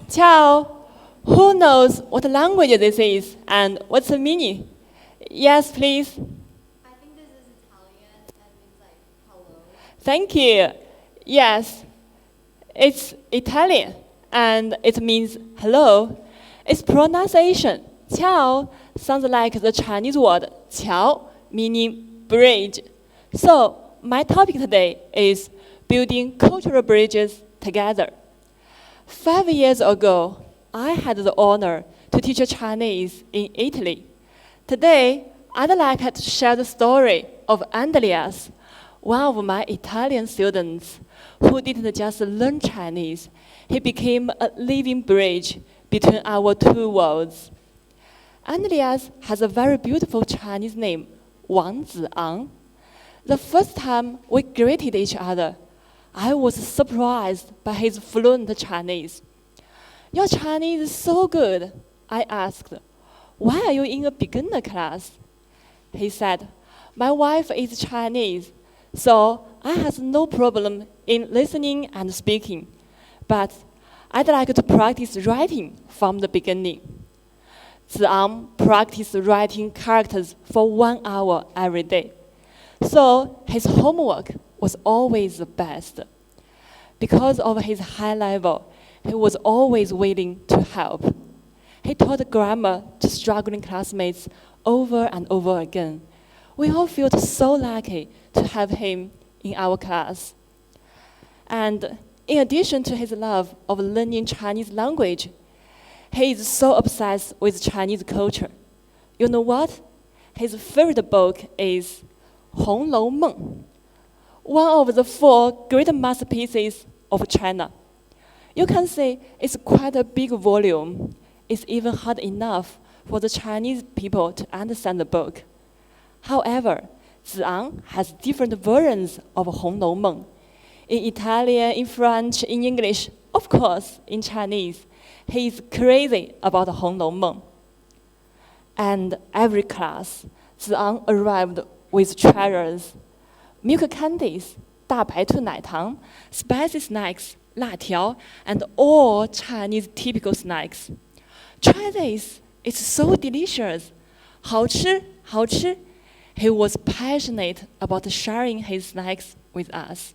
Ciao. Who knows what language this is and what's the meaning? Yes, please. I think this is Italian and means like hello. Thank you. Yes, it's Italian and it means hello. Its pronunciation, ciao, sounds like the Chinese word ciao, meaning bridge. So, my topic today is building cultural bridges together. 5 years ago, I had the honor to teach Chinese in Italy. Today, I'd like to share the story of Andreas, one of my Italian students who didn't just learn Chinese, he became a living bridge between our two worlds. Andreas has a very beautiful Chinese name, Wang Ziang. The first time we greeted each other, I was surprised by his fluent Chinese. Your Chinese is so good, I asked. Why are you in a beginner class? He said, my wife is Chinese, so I have no problem in listening and speaking, but I'd like to practice writing from the beginning. Ziang practiced writing characters for 1 hour every day, so his homework was always the best. Because of his high level, he was always willing to help. He taught grammar to struggling classmates over and over again. We all felt so lucky to have him in our class. And in addition to his love of learning Chinese language, he is so obsessed with Chinese culture. You know what? His favorite book is Hong Lou Meng, one of the 4 great masterpieces of China. You can see it's quite a big volume. It's even hard enough for the Chinese people to understand the book. However, Ziang has different versions of Hong Lou Meng. In Italian, in French, in English, of course, in Chinese. He is crazy about Hong Lou Meng. And every class, Ziang arrived with treasures. Milk candies, 大白兔奶糖, spicy snacks, 辣条, and all Chinese typical snacks. Try this, it's so delicious. 好吃,好吃. He was passionate about sharing his snacks with us.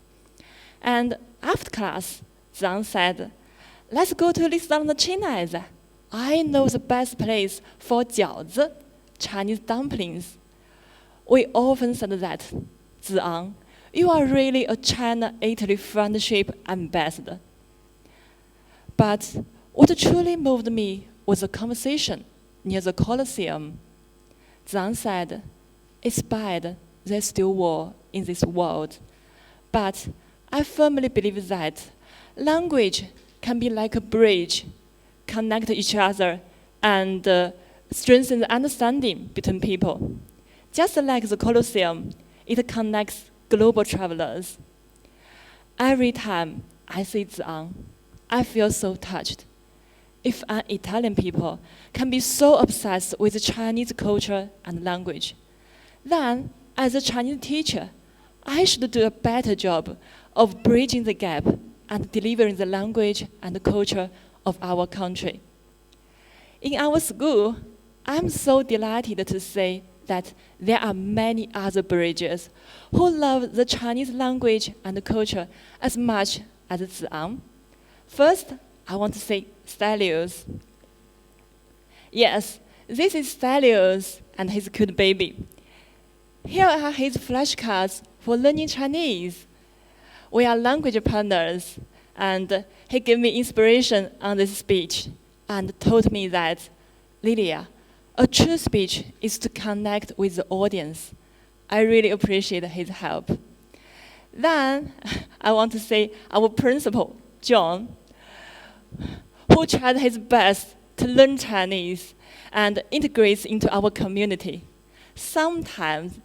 And after class, Zhang said, let's go to restaurant Chinese. I know the best place for 饺子, Chinese dumplings. We often said that, Ziang, you are really a China-Italy friendship ambassador. But what truly moved me was a conversation near the Colosseum. Zhang said, it's bad there's still war in this world, but I firmly believe that language can be like a bridge, connect each other and strengthen the understanding between people. Just like the Colosseum, it connects global travelers. Every time I see Ziang, I feel so touched. If an Italian people can be so obsessed with Chinese culture and language, then as a Chinese teacher, I should do a better job of bridging the gap and delivering the language and the culture of our country. In our school, I'm so delighted to say that there are many other bridges who love the Chinese language and culture as much as Ziang. First, I want to say Stelios. Yes, this is Stelios and his cute baby. Here are his flashcards for learning Chinese. We are language partners, and he gave me inspiration on this speech and told me that, Lilia, a true speech is to connect with the audience. I really appreciate his help. Then, I want to say our principal, John, who tried his best to learn Chinese and integrates into our community. Sometimes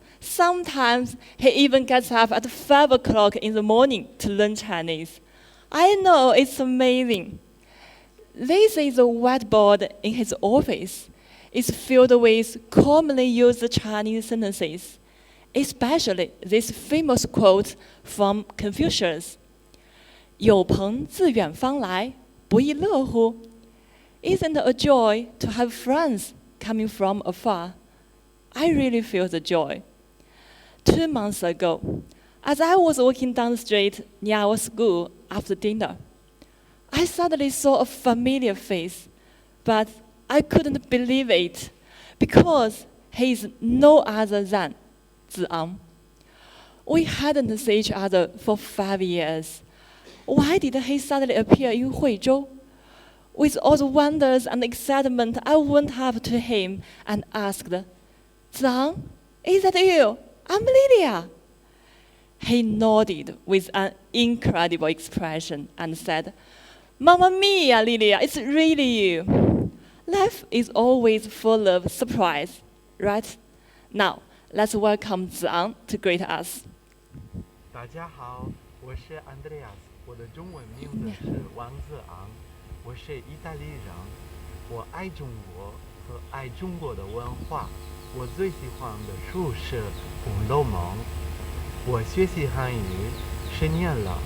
he even gets up at 5 o'clock in the morning to learn Chinese. I know, it's amazing. This is a whiteboard in his office. It's filled with commonly used Chinese sentences, especially this famous quote from Confucius. 有朋自远方来，不亦乐乎？ isn't it a joy to have friends coming from afar? I really feel the joy. 2 months ago, as I was walking down the street near our school after dinner, I suddenly saw a familiar face, but I couldn't believe it because he is no other than Zi'an. We hadn't seen each other for 5 years. Why did he suddenly appear in Huizhou? With all the wonders and excitement, I went up to him and asked, Zi'an, is that you? I'm Lilia. He nodded with an incredible expression and said, Mamma mia, Lilia, it's really you. Life is always full of surprise, right? Now, let's welcome Zi'an to greet us. 大家好，我是 Andreas， 我的中文名字是王子昂，我是意大利人，我爱中国和爱中国的文化，我最喜欢的书是《红楼梦》，我学习汉语10年了，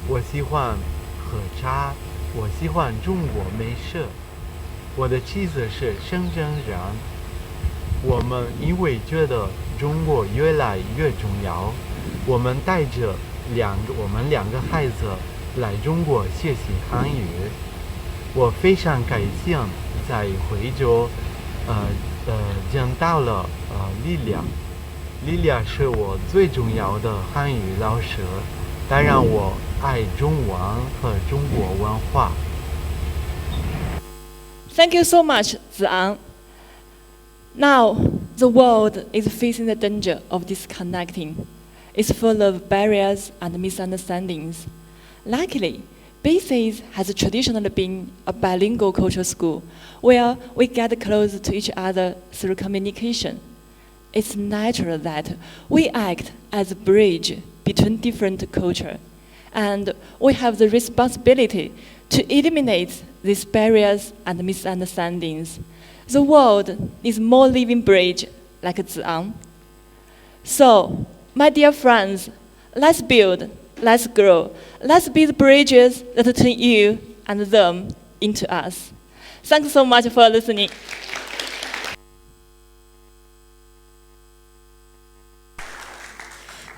我喜欢喝茶，我喜欢中国美食，我的妻子是深圳人，我们因为觉得中国越来越重要，我们带着我们两个孩子来中国学习汉语。我非常开心在惠州见到了Lilia。Lilia 是我最重要的汉语老师，当然我爱中文和中国文化。Thank you so much, Zi'an. Now, the world is facing the danger of disconnecting. It's full of barriers and misunderstandings. Luckily, BIPH has traditionally been a bilingual cultural school where we get close to each other through communication. It's natural that we act as a bridge between different cultures, and we have the responsibility to eliminate these barriers and misunderstandings. The world needs more living bridge like Zi'an. So, my dear friends, let's build, let's grow, let's be the bridges that turn you and them into us. Thanks so much for listening.